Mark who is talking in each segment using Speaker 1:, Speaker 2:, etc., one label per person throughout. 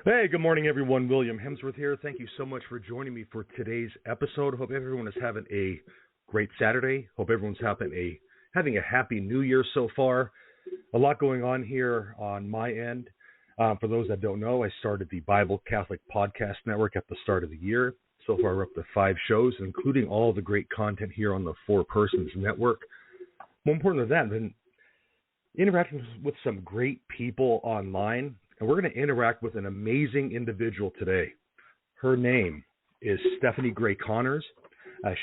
Speaker 1: Hey, good morning, everyone. William Hemsworth here. Thank you so much for joining me for today's episode. Hope everyone is having a great Saturday. Hope everyone's having a happy New Year so far. A lot going on here on my end. For those that don't know, I started the Bible Catholic Podcast Network at the start of the year. So far, we're up to 5 shows, including all the great content here on the Four Persons Network. More important than that, been interacting with some great people online. And we're going to interact with an amazing individual today. Her name is Stephanie Gray Connors.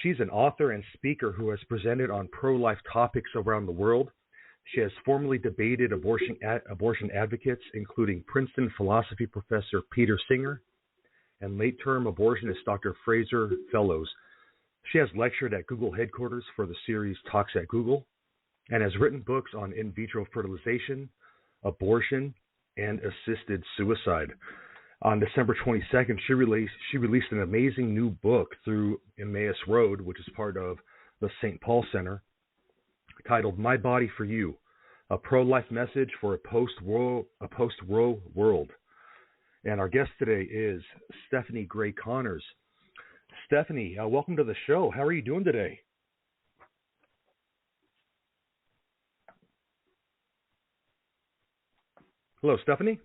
Speaker 1: She's an author and speaker who has presented on pro-life topics around the world. She has formally debated abortion advocates, including Princeton philosophy professor Peter Singer and late-term abortionist Dr. Fraser Fellows. She has lectured at Google headquarters for the series Talks at Google and has written books on in vitro fertilization, abortion, and assisted suicide. On December 22nd, she released an amazing new book through Emmaus Road, which is part of the St. Paul Center, titled My Body for You, a pro-life message for a post-Roe world. And our guest today is Stephanie Gray Connors. Stephanie, welcome to the show. How are you doing today? Hello, Stephanie.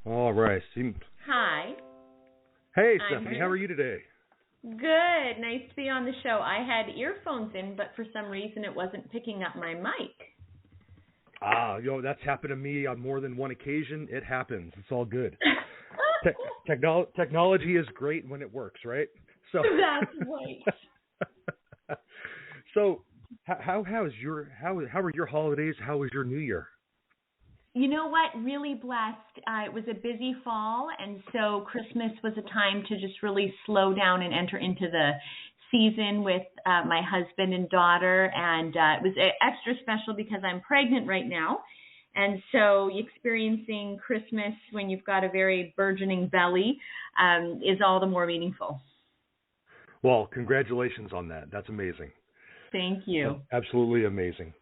Speaker 1: All right.
Speaker 2: Hi.
Speaker 1: Hey, Stephanie. How are you today?
Speaker 2: Good. Nice to be on the show. I had earphones in, but for some reason it wasn't picking up my mic.
Speaker 1: That's happened to me on more than one occasion. It happens. It's all good. Technology is great when it works, right? So
Speaker 2: that's right.
Speaker 1: So, how are your holidays? How was your New Year?
Speaker 2: You know what? Really blessed. It was a busy fall, and so Christmas was a time to just really slow down and enter into the season with my husband and daughter. And it was extra special because I'm pregnant right now, and so experiencing Christmas when you've got a very burgeoning belly is all the more meaningful.
Speaker 1: Well, congratulations on that. That's amazing.
Speaker 2: Thank you.
Speaker 1: Absolutely amazing.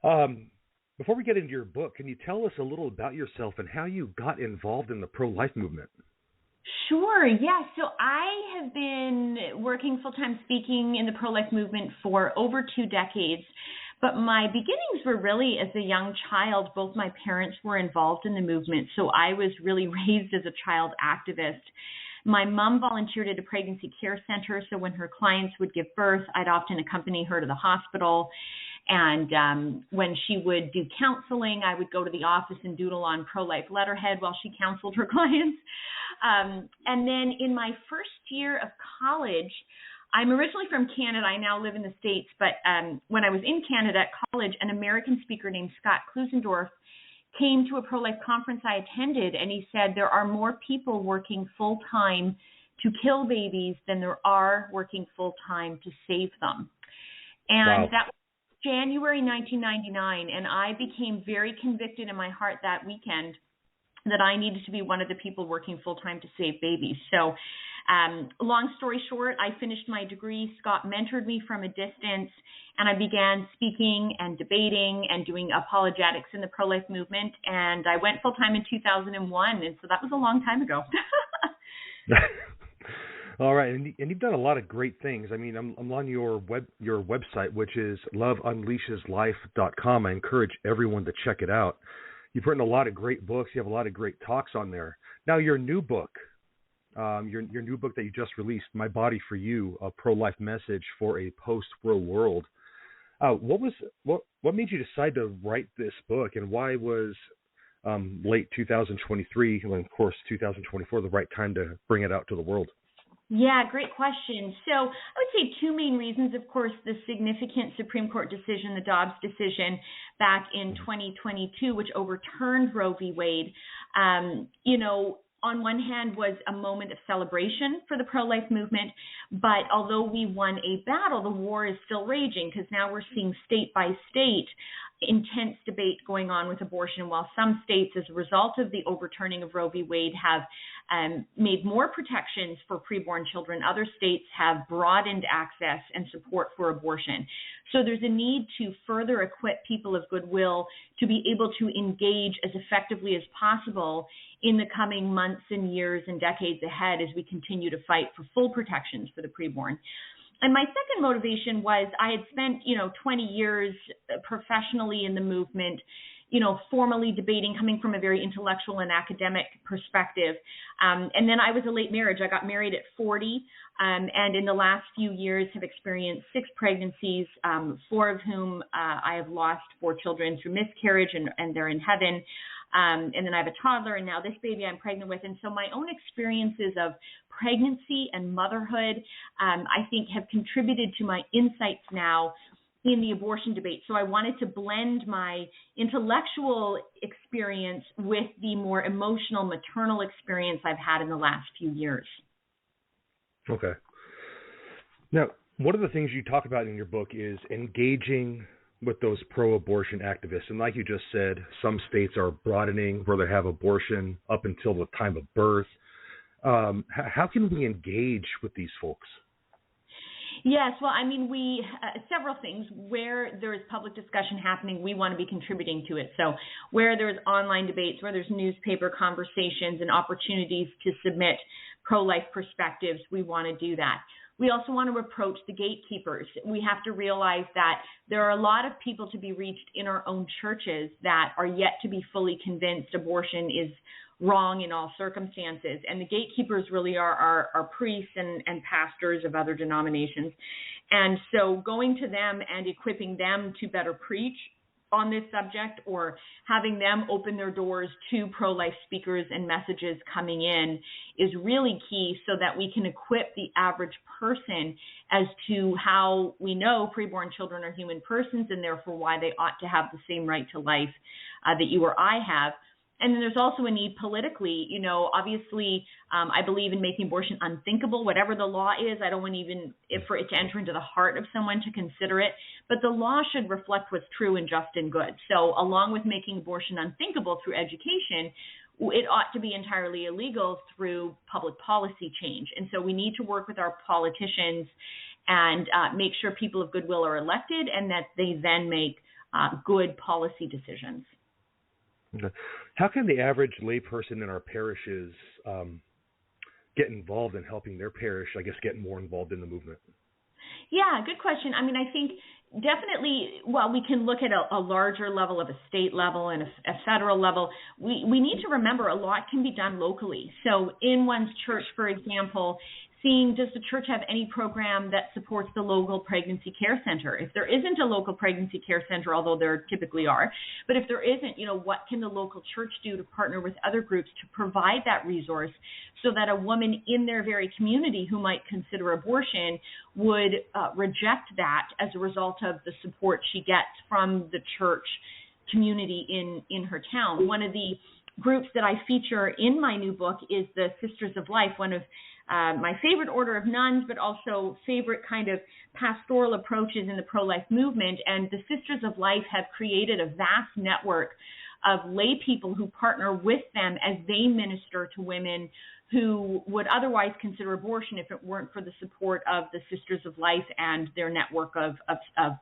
Speaker 1: Before we get into your book, can you tell us a little about yourself and how you got involved in the pro-life movement?
Speaker 2: Sure, yeah. So I have been working full-time speaking in the pro-life movement for over 2 decades. But my beginnings were really as a young child. Both my parents were involved in the movement, so I was really raised as a child activist. My mom volunteered at a pregnancy care center, so when her clients would give birth, I'd often accompany her to the hospital. And when she would do counseling, I would go to the office and doodle on pro-life letterhead while she counseled her clients. And then in my first year of college, I'm originally from Canada. I now live in the States, but when I was in Canada at college, an American speaker named Scott Klusendorf came to a pro-life conference I attended, and he said there are more people working full-time to kill babies than there are working full-time to save them. And that was January 1999, and I became very convicted in my heart that weekend that I needed to be one of the people working full-time to save babies. So long story short, I finished my degree. Scott mentored me from a distance, and I began speaking and debating and doing apologetics in the pro-life movement. And I went full-time in 2001, and so that was a long time ago.
Speaker 1: All right, and you've done a lot of great things. I mean, I'm on your website, which is loveunleasheslife.com. I encourage everyone to check it out. You've written a lot of great books. You have a lot of great talks on there. Now, your new book, your new book that you just released, My Body for You, a pro-life message for a post-Roe world. What made you decide to write this book, and why was late 2023, and of course 2024, the right time to bring it out to the world?
Speaker 2: Yeah, great question. So I would say two main reasons. Of course, the significant Supreme Court decision, the Dobbs decision back in 2022, which overturned Roe v. Wade, on one hand was a moment of celebration for the pro-life movement, but although we won a battle, the war is still raging because now we're seeing state by state intense debate going on with abortion, while some states, as a result of the overturning of Roe v. Wade, have made more protections for preborn children. Other states have broadened access and support for abortion. So there's a need to further equip people of goodwill to be able to engage as effectively as possible in the coming months and years and decades ahead as we continue to fight for full protections for the preborn. And my second motivation was I had spent, 20 years professionally in the movement, formally debating, coming from a very intellectual and academic perspective. And then I was a late marriage. I got married at 40, and in the last few years have experienced 6 pregnancies, 4 of whom I have lost 4 children through miscarriage, and they're in heaven. And then I have a toddler, and now this baby I'm pregnant with. And so my own experiences of pregnancy and motherhood, I think, have contributed to my insights now in the abortion debate. So I wanted to blend my intellectual experience with the more emotional, maternal experience I've had in the last few years.
Speaker 1: Okay. Now, one of the things you talk about in your book is engaging with those pro-abortion activists. And like you just said, some states are broadening where they have abortion up until the time of birth. How can we engage with these folks?
Speaker 2: Yes, well, we several things. Where there is public discussion happening, we want to be contributing to it. So where there's online debates, where there's newspaper conversations and opportunities to submit pro-life perspectives, we want to do that. We also want to approach the gatekeepers. We have to realize that there are a lot of people to be reached in our own churches that are yet to be fully convinced abortion is wrong in all circumstances. And the gatekeepers really are our priests and pastors of other denominations. And so going to them and equipping them to better preach on this subject, or having them open their doors to pro-life speakers and messages coming in, is really key, so that we can equip the average person as to how we know preborn children are human persons, and therefore why they ought to have the same right to life that you or I have. And then there's also a need politically. Obviously, I believe in making abortion unthinkable, whatever the law is. I don't want for it to enter into the heart of someone to consider it. But the law should reflect what's true and just and good. So along with making abortion unthinkable through education, it ought to be entirely illegal through public policy change. And so we need to work with our politicians and make sure people of goodwill are elected, and that they then make good policy decisions.
Speaker 1: Okay. How can the average layperson in our parishes get involved in helping their parish, get more involved in the movement?
Speaker 2: Yeah, good question. I think definitely, we can look at a larger level of a state level and a federal level. We need to remember a lot can be done locally. So in one's church, for example, seeing, does the church have any program that supports the local pregnancy care center? If there isn't a local pregnancy care center, although there typically are, but if there isn't, what can the local church do to partner with other groups to provide that resource, so that a woman in their very community who might consider abortion would reject that as a result of the support she gets from the church community in her town. One of the groups that I feature in my new book is the Sisters of Life, one of my favorite order of nuns, but also favorite kind of pastoral approaches in the pro-life movement. And the Sisters of Life have created a vast network of lay people who partner with them as they minister to women who would otherwise consider abortion if it weren't for the support of the Sisters of Life and their network of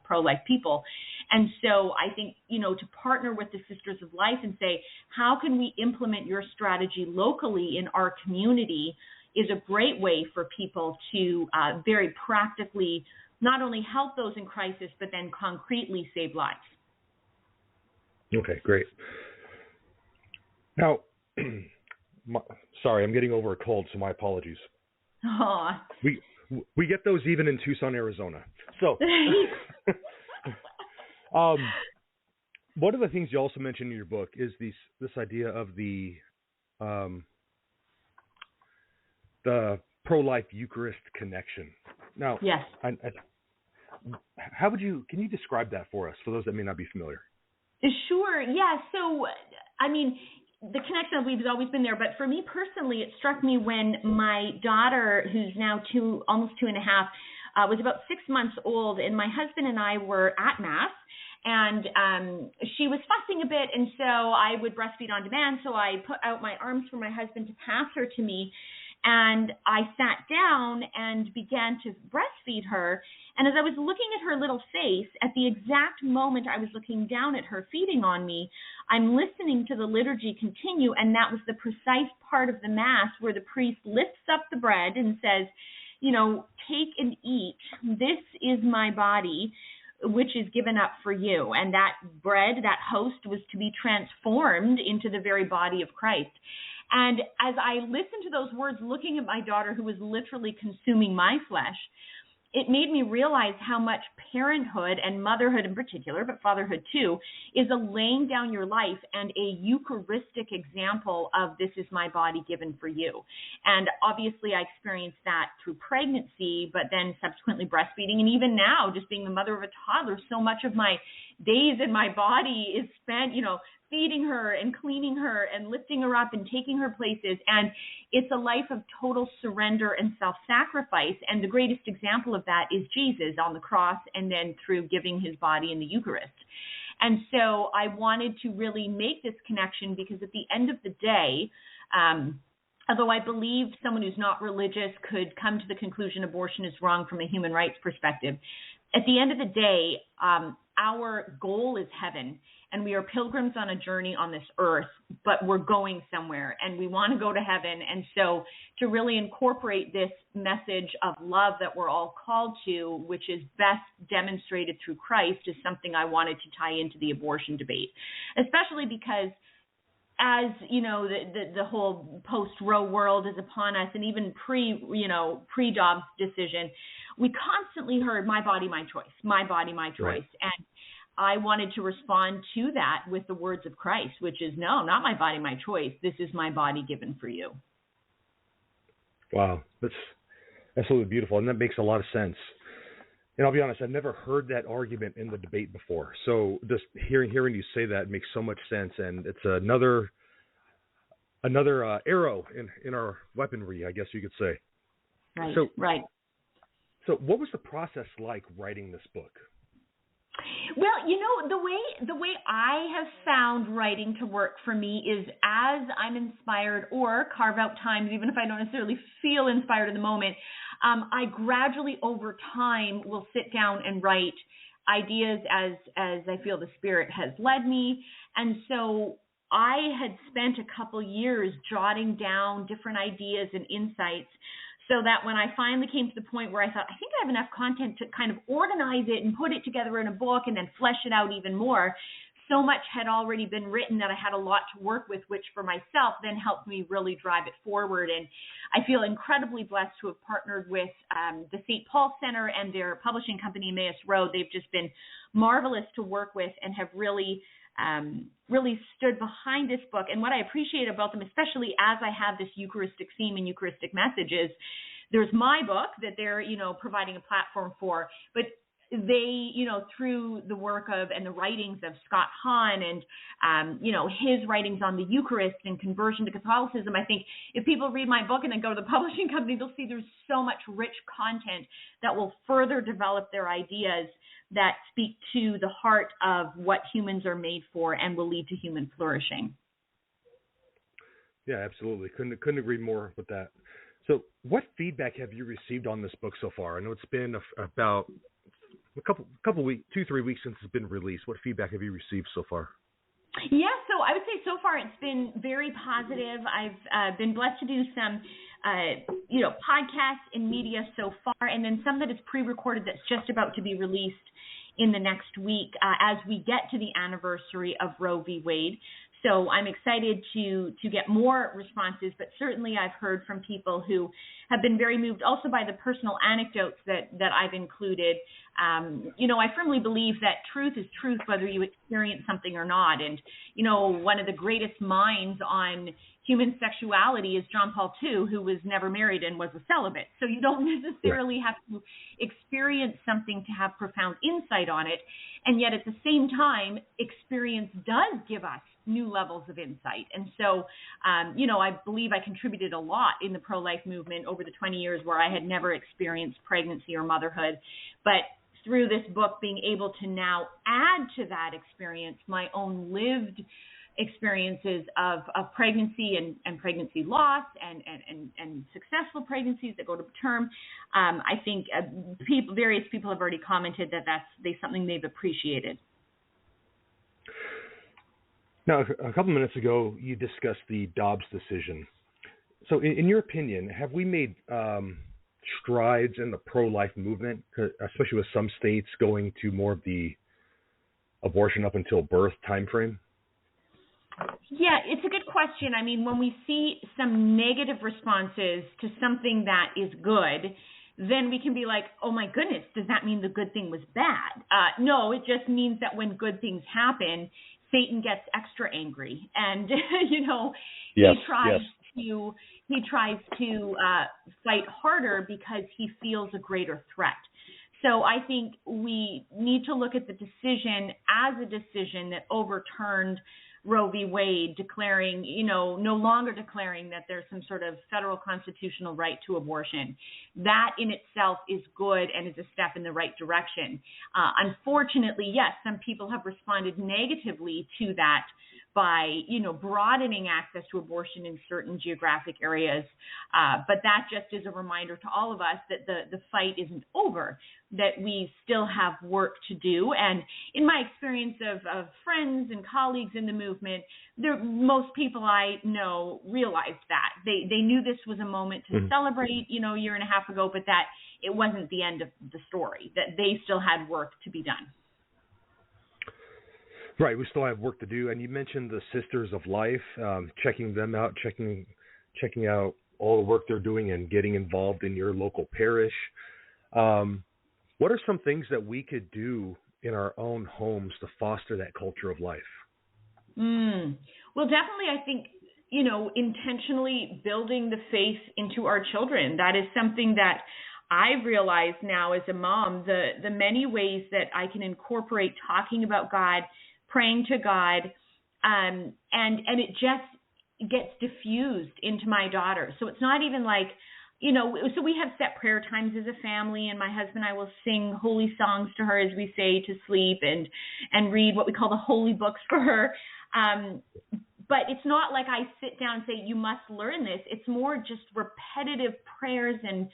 Speaker 2: pro-life people. And so I think, to partner with the Sisters of Life and say, how can we implement your strategy locally in our community, is a great way for people to very practically not only help those in crisis, but then concretely save lives.
Speaker 1: Okay, great. Now, sorry, I'm getting over a cold, so my apologies.
Speaker 2: Oh.
Speaker 1: We get those even in Tucson, Arizona. So, one of the things you also mentioned in your book is this idea of the pro-life Eucharist connection. Now,
Speaker 2: Yes.
Speaker 1: Can you describe that for us, for those that may not be familiar?
Speaker 2: Sure. Yeah. So, I mean, the connection I believe has always been there, but for me personally, it struck me when my daughter, who's now almost 2.5, was about 6 months old, and my husband and I were at Mass, and she was fussing a bit, and so I would breastfeed on demand, so I put out my arms for my husband to pass her to me, and I sat down and began to breastfeed her. And as I was looking at her little face, at the exact moment I was looking down at her feeding on me, I'm listening to the liturgy continue, and that was the precise part of the Mass where the priest lifts up the bread and says, take and eat. This is my body, which is given up for you. And that bread, that host, was to be transformed into the very body of Christ. And as I listened to those words, looking at my daughter who was literally consuming my flesh, it made me realize how much parenthood, and motherhood in particular, but fatherhood too, is a laying down your life and a Eucharistic example of this is my body given for you. And obviously I experienced that through pregnancy, but then subsequently breastfeeding. And even now, just being the mother of a toddler, so much of my days in my body is spent, feeding her and cleaning her and lifting her up and taking her places. And it's a life of total surrender and self-sacrifice. And the greatest example of that is Jesus on the cross and then through giving his body in the Eucharist. And so I wanted to really make this connection because at the end of the day, although I believe someone who's not religious could come to the conclusion abortion is wrong from a human rights perspective, at the end of the day, our goal is heaven. And we are pilgrims on a journey on this earth, but we're going somewhere and we want to go to heaven. And so to really incorporate this message of love that we're all called to, which is best demonstrated through Christ, is something I wanted to tie into the abortion debate, especially because as the whole post-Roe world is upon us, and even pre-Dobbs decision, we constantly heard my body, my choice, my body, my choice.
Speaker 1: Right.
Speaker 2: And I wanted to respond to that with the words of Christ, which is, no, not my body, my choice. This is my body given for you.
Speaker 1: Wow, that's absolutely beautiful, and that makes a lot of sense. And I'll be honest, I've never heard that argument in the debate before. So just hearing you say that makes so much sense, and it's another arrow in our weaponry, I guess you could say.
Speaker 2: Right.
Speaker 1: Right. So what was the process like writing this book?
Speaker 2: Well, the way I have found writing to work for me is as I'm inspired or carve out times, even if I don't necessarily feel inspired in the moment, I gradually over time will sit down and write ideas as I feel the Spirit has led me. And so I had spent a couple years jotting down different ideas and insights so that when I finally came to the point where I thought, I think I have enough content to kind of organize it and put it together in a book and then flesh it out even more, so much had already been written that I had a lot to work with, which for myself then helped me really drive it forward. And I feel incredibly blessed to have partnered with the St. Paul Center and their publishing company, Emmaus Road. They've just been marvelous to work with and have really stood behind this book. And what I appreciate about them, especially as I have this Eucharistic theme and Eucharistic message, is there's my book that they're, providing a platform for, but they, through the work of and the writings of Scott Hahn and, his writings on the Eucharist and conversion to Catholicism, I think if people read my book and then go to the publishing company, they'll see there's so much rich content that will further develop their ideas that speak to the heart of what humans are made for and will lead to human flourishing.
Speaker 1: Yeah, absolutely. Couldn't agree more with that. So what feedback have you received on this book so far? I know it's been about a couple weeks, 2-3 weeks since it's been released. What feedback have you received so far?
Speaker 2: Yeah, so I would say so far it's been very positive. I've been blessed to do some, podcasts and media so far, and then some that is pre-recorded that's just about to be released in the next week as we get to the anniversary of Roe v. Wade. So I'm excited to get more responses, but certainly I've heard from people who have been very moved also by the personal anecdotes that I've included. I firmly believe that truth is truth, whether you experience something or not. And, one of the greatest minds on human sexuality is John Paul II, who was never married and was a celibate. So you don't necessarily have to experience something to have profound insight on it. And yet at the same time, experience does give us new levels of insight. And so, I believe I contributed a lot in the pro-life movement over the 20 years where I had never experienced pregnancy or motherhood. But through this book, being able to now add to that experience my own lived experiences of pregnancy and pregnancy loss and successful pregnancies that go to term. I think various people have already commented that that's something they've appreciated.
Speaker 1: Now, a couple minutes ago, you discussed the Dobbs decision. So in your opinion, have we made strides in the pro-life movement, especially with some states going to more of the abortion up until birth time frame?
Speaker 2: Yeah, it's a good question. I mean, when we see some negative responses to something that is good, then we can be like, oh my goodness, does that mean the good thing was bad? No, it just means that when good things happen, Satan gets extra angry, and he tries to fight harder because he feels a greater threat. So I think we need to look at the decision as a decision that overturned Roe v. Wade, declaring, no longer declaring that there's some sort of federal constitutional right to abortion. That in itself is good and is a step in the right direction. Unfortunately, yes, some people have responded negatively to that by, broadening access to abortion in certain geographic areas. But that just is a reminder to all of us that the fight isn't over, that we still have work to do. And in my experience of friends and colleagues in the movement, most people I know realized that. They knew this was a moment to celebrate, a year and a half ago, but that it wasn't the end of the story, that they still had work to be done.
Speaker 1: Right, we still have work to do. And you mentioned the Sisters of Life, checking them out, checking out all the work they're doing and getting involved in your local parish. What are some things that we could do in our own homes to foster that culture of life?
Speaker 2: Well, definitely, I think, intentionally building the faith into our children. That is something that I've realized now as a mom, the many ways that I can incorporate talking about God, praying to God, and it just gets diffused into my daughter. So it's not even like, so we have set prayer times as a family, and my husband and I will sing holy songs to her, as we say, to sleep, and read what we call the holy books for her. But it's not like I sit down and say, you must learn this. It's more just repetitive prayers and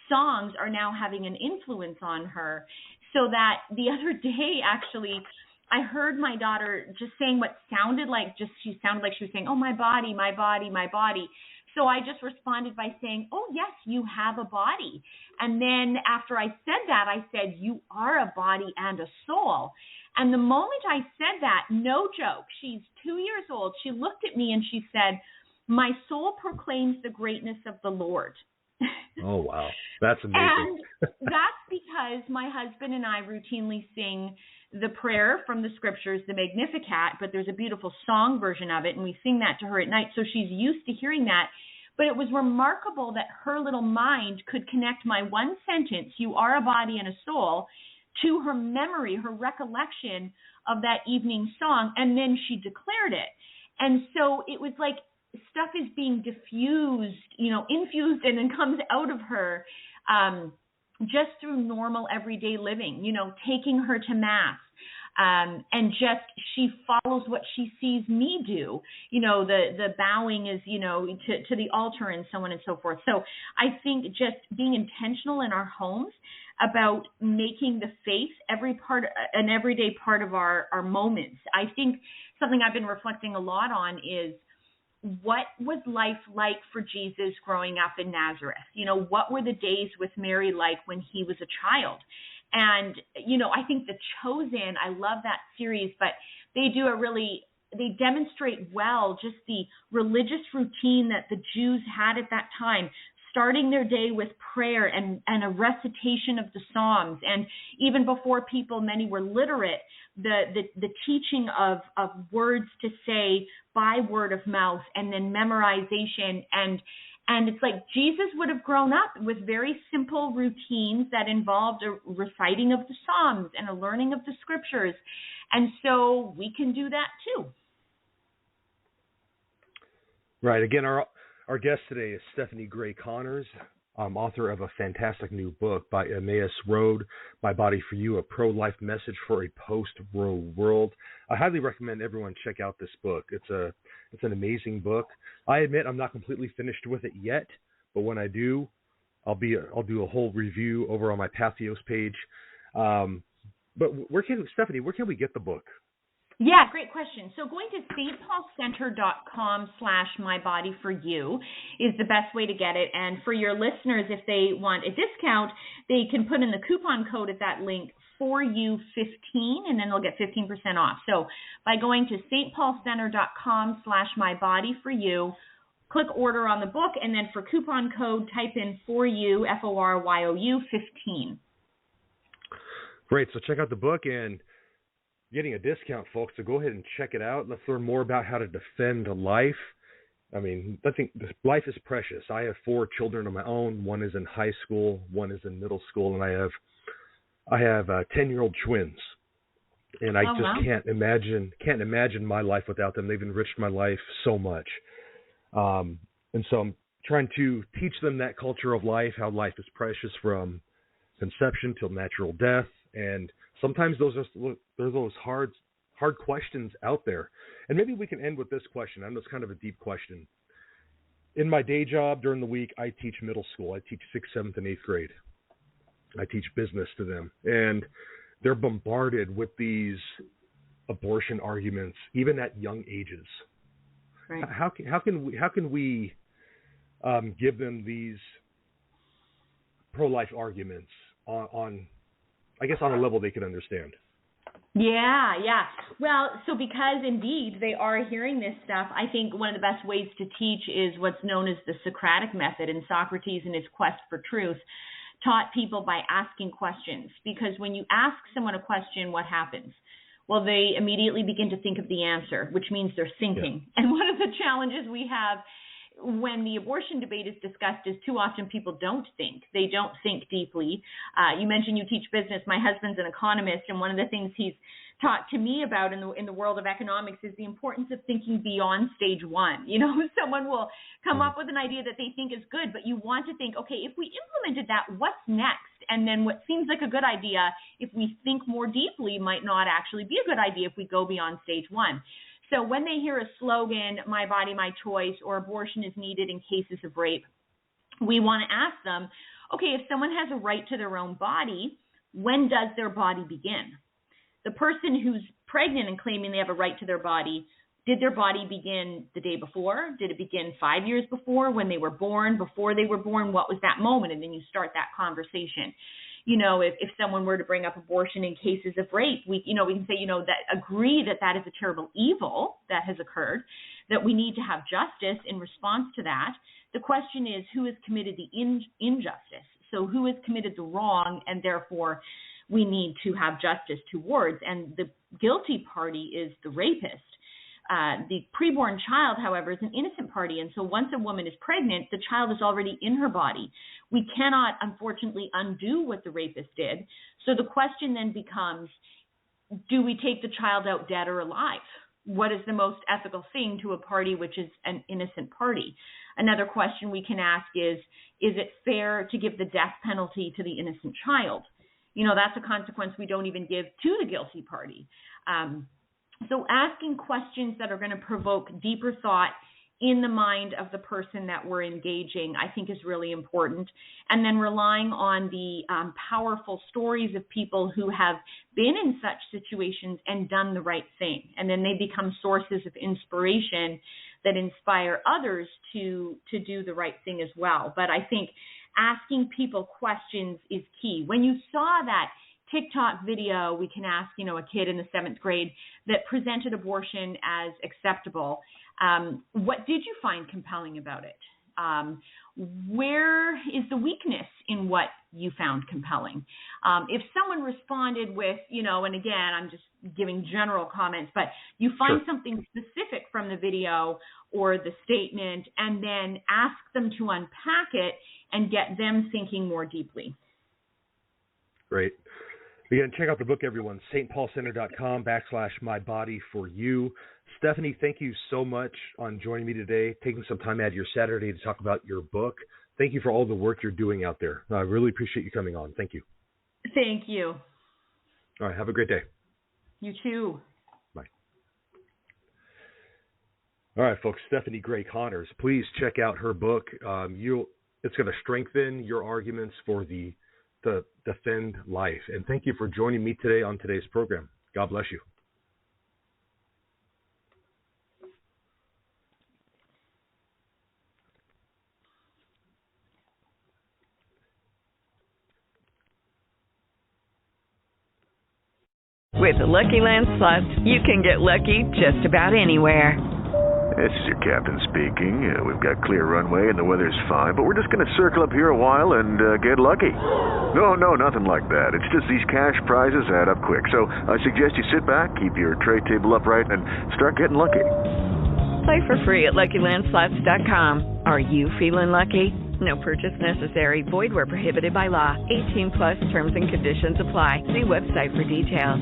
Speaker 2: songs are now having an influence on her. So that the other day, actually, I heard my daughter just saying what sounded like she was saying, oh, my body, my body, my body. So I just responded by saying, oh, yes, you have a body. And then after I said that, I said, you are a body and a soul. And the moment I said that, no joke, she's 2 years old, she looked at me and she said, my soul proclaims the greatness of the Lord.
Speaker 1: Oh, wow. That's amazing.
Speaker 2: And that's because my husband and I routinely sing the prayer from the scriptures, the Magnificat, but there's a beautiful song version of it, and we sing that to her at night, so she's used to hearing that. But it was remarkable that her little mind could connect my one sentence, you are a body and a soul, to her memory, her recollection of that evening song, and then she declared it. And so it was like stuff is being diffused, infused, and then comes out of her just through normal everyday living, taking her to Mass. And just she follows what she sees me do. The bowing is, to the altar and so on and so forth. So I think just being intentional in our homes about making the faith an everyday part of our moments. I think something I've been reflecting a lot on is what was life like for Jesus growing up in Nazareth? What were the days with Mary like when he was a child? And, I think The Chosen, I love that series, but they demonstrate well just the religious routine that the Jews had at that time. starting their day with prayer and a recitation of the Psalms. And even before many were literate, the teaching of words to say by word of mouth, and then memorization. And it's like Jesus would have grown up with very simple routines that involved a reciting of the Psalms and a learning of the scriptures. And so we can do that too.
Speaker 1: Right. Again, our guest today is Stephanie Gray Connors, author of a fantastic new book, By Emmaus Road, My Body for You, a pro-life message for a post-Roe world. I highly recommend everyone check out this book. It's an amazing book. I admit I'm not completely finished with it yet, but when I do, I'll do a whole review over on my Pathos page. But Stephanie, where can we get the book?
Speaker 2: Yeah, great question. So going to stpaulcenter.com/mybodyforyou is the best way to get it. And for your listeners, if they want a discount, they can put in the coupon code at that link, for you 15, and then they'll get 15% off. So by going to stpaulcenter.com/mybodyforyou, click order on the book, and then for coupon code, type in for you, FORYOU 15.
Speaker 1: Great. So check out the book, and getting a discount, folks, so go ahead and check it out. Let's learn more about how to defend life. I mean, I think life is precious. I have 4 children of my own. One is in high school, one is in middle school, and I have 10-year-old twins. And I can't imagine my life without them. They've enriched my life so much. And so I'm trying to teach them that culture of life, how life is precious from conception till natural death. And sometimes there's those hard questions out there. And maybe we can end with this question. I know it's kind of a deep question. In my day job during the week, I teach middle school. I teach 6th, 7th, and 8th grade. I teach business to them. And they're bombarded with these abortion arguments, even at young ages.
Speaker 2: Right.
Speaker 1: How can we give them these pro-life arguments on a level they can understand?
Speaker 2: Yeah. Well, so because indeed they are hearing this stuff, I think one of the best ways to teach is what's known as the Socratic method. And Socrates, in his quest for truth, taught people by asking questions. Because when you ask someone a question, what happens? Well, they immediately begin to think of the answer, which means they're thinking. Yeah. And one of the challenges we have when the abortion debate is discussed is too often people don't think. They don't think deeply. You mentioned you teach business. My husband's an economist, and one of the things he's taught to me about in the world of economics is the importance of thinking beyond stage 1. You know, someone will come up with an idea that they think is good, but you want to think, okay, if we implemented that, what's next? And then what seems like a good idea, if we think more deeply, might not actually be a good idea if we go beyond stage 1. So when they hear a slogan, my body, my choice, or abortion is needed in cases of rape, we want to ask them, okay, if someone has a right to their own body, when does their body begin? The person who's pregnant and claiming they have a right to their body, did their body begin the day before? Did it begin 5 years before, when they were born, before they were born? What was that moment? And then you start that conversation. You know, if someone were to bring up abortion in cases of rape, we can say, that agree that is a terrible evil that has occurred, that we need to have justice in response to that. The question is, who has committed the injustice? So who has committed the wrong, and therefore we need to have justice towards? And the guilty party is the rapist. The preborn child, however, is an innocent party. And so once a woman is pregnant, the child is already in her body. We cannot, unfortunately, undo what the rapist did. So the question then becomes, do we take the child out dead or alive? What is the most ethical thing to a party which is an innocent party? Another question we can ask is it fair to give the death penalty to the innocent child? That's a consequence we don't even give to the guilty party. So asking questions that are going to provoke deeper thought in the mind of the person that we're engaging, I think is really important. And then relying on the powerful stories of people who have been in such situations and done the right thing. And then they become sources of inspiration that inspire others to do the right thing as well. But I think asking people questions is key. When you saw that TikTok video, we can ask, a kid in the 7th grade that presented abortion as acceptable. What did you find compelling about it? where is the weakness in what you found compelling? If someone responded with, and again, I'm just giving general comments, but you find something specific from the video or the statement and then ask them to unpack it and get them thinking more deeply.
Speaker 1: Great. Again, check out the book, everyone, stpaulcenter.com/mybodyforyou. Stephanie, thank you so much on joining me today, taking some time out of your Saturday to talk about your book. Thank you for all the work you're doing out there. I really appreciate you coming on. Thank you.
Speaker 2: Thank you.
Speaker 1: All right. Have a great day.
Speaker 2: You too.
Speaker 1: Bye. All right, folks. Stephanie Gray Connors. Please check out her book. It's going to strengthen your arguments for to defend life. And thank you for joining me today on today's program. God bless you.
Speaker 3: With the Lucky Land Slots, you can get lucky just about anywhere.
Speaker 4: This is your captain speaking. We've got clear runway and the weather's fine, but we're just going to circle up here a while and get lucky. No, nothing like that. It's just these cash prizes add up quick. So I suggest you sit back, keep your tray table upright, and start getting lucky.
Speaker 3: Play for free at LuckyLandSlots.com. Are you feeling lucky? No purchase necessary. Void where prohibited by law. 18+ terms and conditions apply. See website for details.